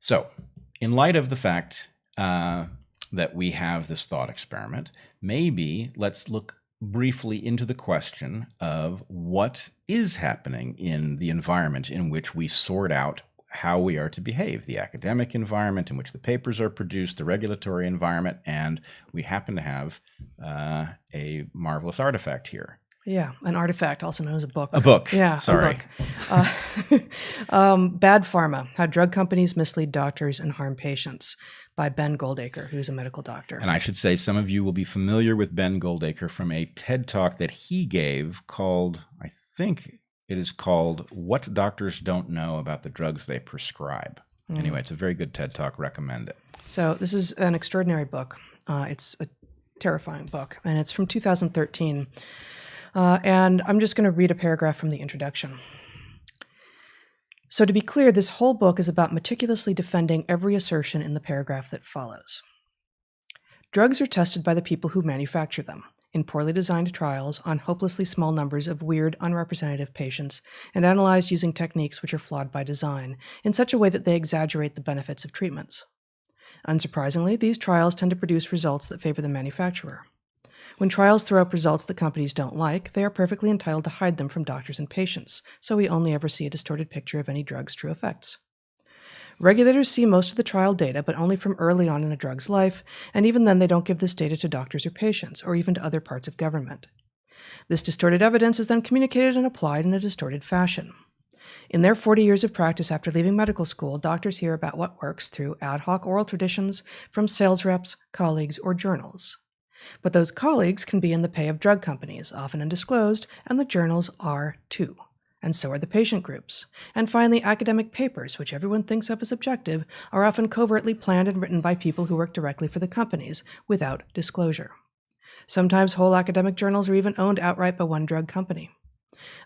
So, in light of the fact that we have this thought experiment, maybe let's look briefly into the question of what is happening in the environment in which we sort out how we are to behave, the academic environment in which the papers are produced, the regulatory environment, and we happen to have a marvelous artifact here. Yeah, an artifact, also known as a book. A book. Yeah, Sorry. A book. Bad Pharma: How Drug Companies Mislead Doctors and Harm Patients, by Ben Goldacre, who's a medical doctor. And I should say some of you will be familiar with Ben Goldacre from a TED Talk that he gave called, I think it is called, What Doctors Don't Know About the Drugs They Prescribe. Anyway, it's a very good TED Talk. Recommend it. So this is an extraordinary book. It's a terrifying book, and it's from 2013. And I'm just going to read a paragraph from the introduction. So to be clear, this whole book is about meticulously defending every assertion in the paragraph that follows. Drugs are tested by the people who manufacture them, in poorly designed trials on hopelessly small numbers of weird, unrepresentative patients, and analyzed using techniques which are flawed by design, in such a way that they exaggerate the benefits of treatments. Unsurprisingly, these trials tend to produce results that favor the manufacturer. When trials throw up results that companies don't like, they are perfectly entitled to hide them from doctors and patients, so we only ever see a distorted picture of any drug's true effects. Regulators see most of the trial data, but only from early on in a drug's life, and even then they don't give this data to doctors or patients, or even to other parts of government. This distorted evidence is then communicated and applied in a distorted fashion. In their 40 years of practice after leaving medical school, doctors hear about what works through ad hoc oral traditions from sales reps, colleagues, or journals. But those colleagues can be in the pay of drug companies, often undisclosed, and the journals are too. And so are the patient groups. And finally, academic papers, which everyone thinks of as objective, are often covertly planned and written by people who work directly for the companies, without disclosure. Sometimes whole academic journals are even owned outright by one drug company.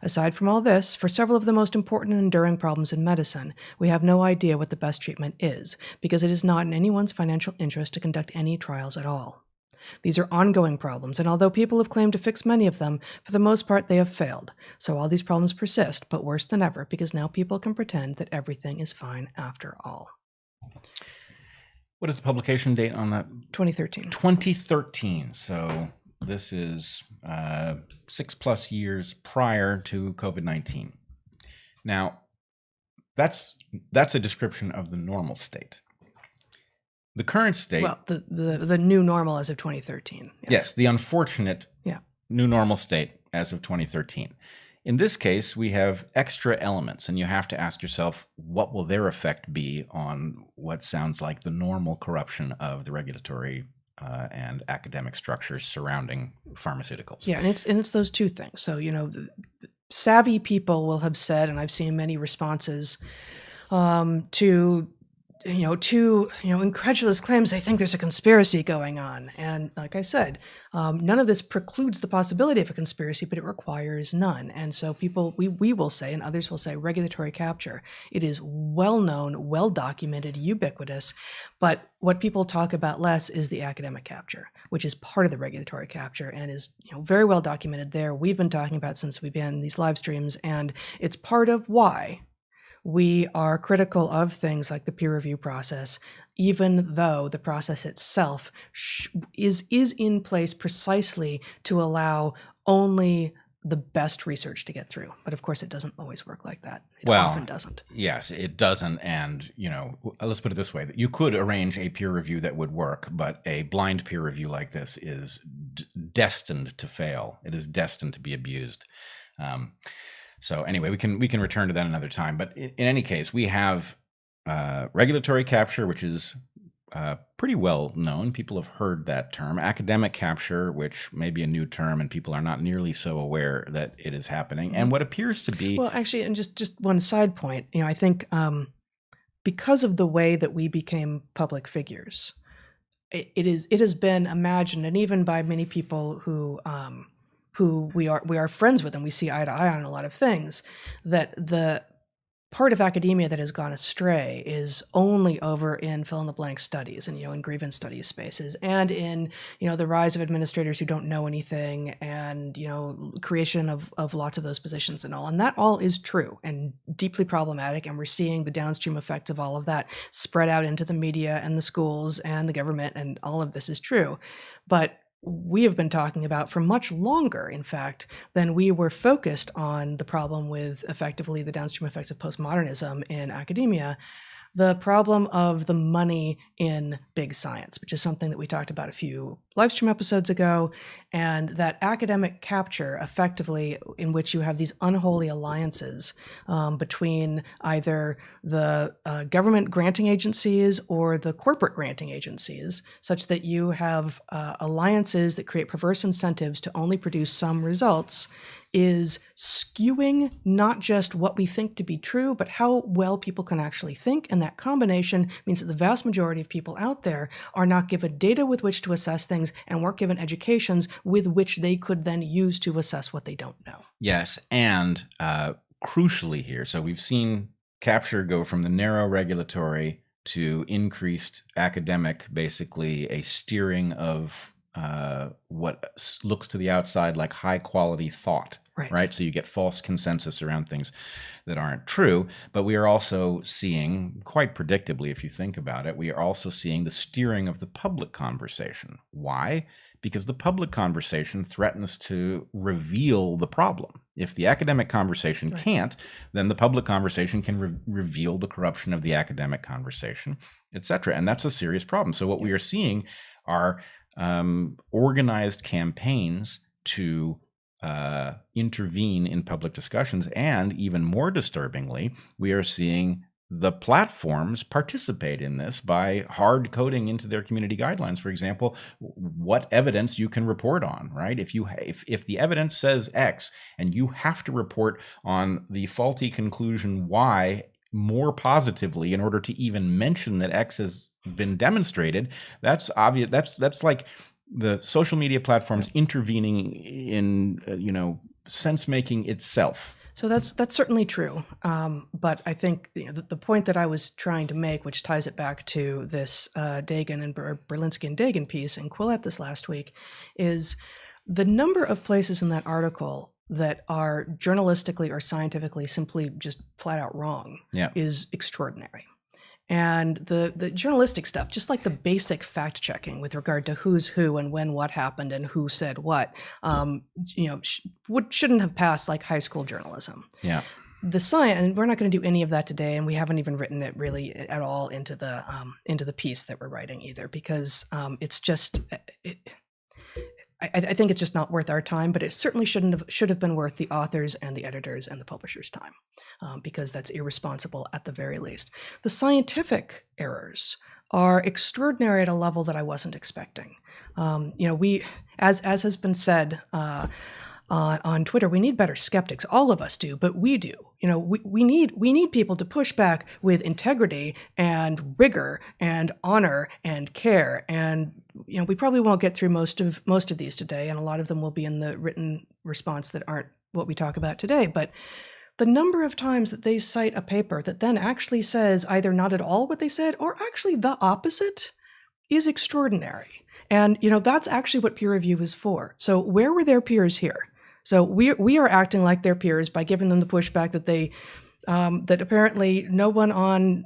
Aside from all this, for several of the most important and enduring problems in medicine, we have no idea what the best treatment is, because it is not in anyone's financial interest to conduct any trials at all. These are ongoing problems, and although people have claimed to fix many of them, for the most part they have failed. So all these problems persist, but worse than ever, because now people can pretend that everything is fine after all. What is the publication date on that? 2013. 2013. So this is 6+ years prior to COVID-19. Now, that's a description of the normal state. The current state... Well, the new normal as of 2013. Yes, the unfortunate new normal state as of 2013. In this case, we have extra elements, and you have to ask yourself, what will their effect be on what sounds like the normal corruption of the regulatory and academic structures surrounding pharmaceuticals? Yeah, and it's those two things. So, savvy people will have said, and I've seen many responses to incredulous claims. They think there's a conspiracy going on. And like I said, none of this precludes the possibility of a conspiracy, but it requires none. And so we will say, and others will say, regulatory capture. It is well-known, well-documented, ubiquitous. But what people talk about less is the academic capture, which is part of the regulatory capture and is very well documented there. We've been talking about since we began these live streams, and it's part of why we are critical of things like the peer review process, even though the process itself is in place precisely to allow only the best research to get through. But of course, it doesn't always work like that. It often doesn't. Yes, it doesn't. And, let's put it this way. You could arrange a peer review that would work, but a blind peer review like this is destined to fail. It is destined to be abused. So anyway, we can return to that another time. But in any case, we have regulatory capture, which is pretty well known. People have heard that term. Academic capture, which may be a new term, and people are not nearly so aware that it is happening. And what appears to be... Well, actually, and just one side point, I think because of the way that we became public figures, it has been imagined, and even by many people who we are friends with and we see eye to eye on a lot of things, that the part of academia that has gone astray is only over in fill-in-the-blank studies and, in grievance studies spaces, and in, the rise of administrators who don't know anything, and, creation of lots of those positions and all. And that all is true and deeply problematic, and we're seeing the downstream effects of all of that spread out into the media and the schools and the government, and all of this is true. But we have been talking about for much longer, in fact, than we were focused on the problem with effectively the downstream effects of postmodernism in academia, the problem of the money in big science, which is something that we talked about a few live stream episodes ago, and that academic capture, effectively, in which you have these unholy alliances between either the government granting agencies or the corporate granting agencies, such that you have alliances that create perverse incentives to only produce some results, is skewing not just what we think to be true, but how well people can actually think. And that combination means that the vast majority of people out there are not given data with which to assess things, and weren't given educations with which they could then use to assess what they don't know. Yes, and crucially here, so we've seen capture go from the narrow regulatory to increased academic, basically a steering of what looks to the outside like high quality thought, right? So you get false consensus around things that aren't true. But we are also seeing, quite predictably, if you think about it, we are also seeing the steering of the public conversation. Why? Because the public conversation threatens to reveal the problem. If the academic conversation can't, then the public conversation can reveal the corruption of the academic conversation, etc. And that's a serious problem. So what we are seeing are organized campaigns to intervene in public discussions. And even more disturbingly, we are seeing the platforms participate in this by hard coding into their community guidelines, for example, what evidence you can report on, right? If the evidence says X and you have to report on the faulty conclusion Y more positively in order to even mention that X has been demonstrated, that's obvious. That's like the social media platforms intervening in sense making itself. So that's certainly true. But I think the point that I was trying to make, which ties it back to this Dagan and Berlinski and Dagan piece in Quillette this last week, is the number of places in that article that are journalistically or scientifically simply just flat out wrong is extraordinary. And the journalistic stuff, just like the basic fact checking with regard to who's who and when what happened and who said what, shouldn't have passed like high school journalism. Yeah. The science, and we're not going to do any of that today, and we haven't even written it really at all into the piece that we're writing either, because it's just. I think it's just not worth our time, but it certainly should have been worth the authors and the editors and the publishers' time, because that's irresponsible at the very least. The scientific errors are extraordinary at a level that I wasn't expecting. We, as has been said on Twitter, we need better skeptics. All of us do, but we do. We need people to push back with integrity and rigor and honor and care. And we probably won't get through most of these today, and a lot of them will be in the written response that aren't what we talk about today. But the number of times that they cite a paper that then actually says either not at all what they said or actually the opposite is extraordinary. And that's actually what peer review is for. So where were their peers here? So we are acting like their peers by giving them the pushback that they that apparently no one on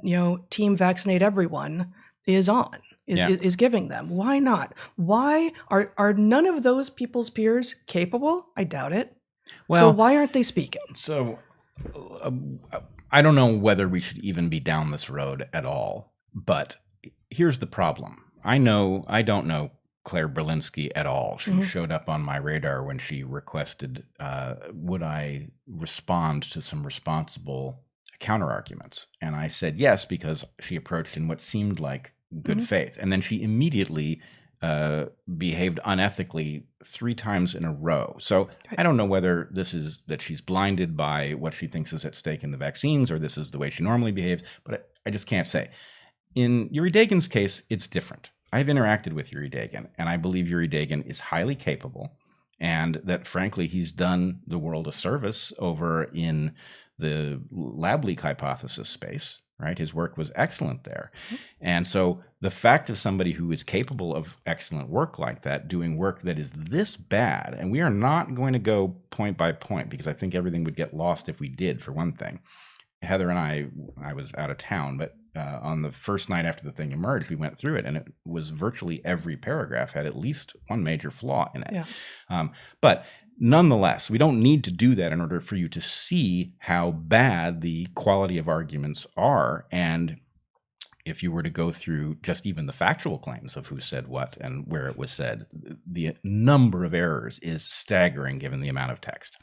Team Vaccinate Everyone is giving them. Why not? Why are none of those people's peers capable? I doubt it. Well, so why aren't they speaking? So I don't know whether we should even be down this road at all. But here's the problem. I don't know Claire Berlinski at all. She showed up on my radar when she requested, would I respond to some responsible counterarguments? And I said yes, because she approached in what seemed like good faith. And then she immediately behaved unethically 3 times in a row. So I don't know whether this is that she's blinded by what she thinks is at stake in the vaccines, or this is the way she normally behaves, but I just can't say. In Yuri Dagan's case, it's different. I've interacted with Yuri Dagan, and I believe Yuri Dagan is highly capable, and that, frankly, he's done the world a service over in the lab leak hypothesis space, right? His work was excellent there. And so the fact of somebody who is capable of excellent work like that, doing work that is this bad, and we are not going to go point by point because I think everything would get lost if we did, for one thing. Heather and I was out of town, but on the first night after the thing emerged, we went through it, and it was virtually every paragraph had at least one major flaw in it. Yeah. But nonetheless, we don't need to do that in order for you to see how bad the quality of arguments are. And if you were to go through just even the factual claims of who said what and where it was said, the number of errors is staggering given the amount of text.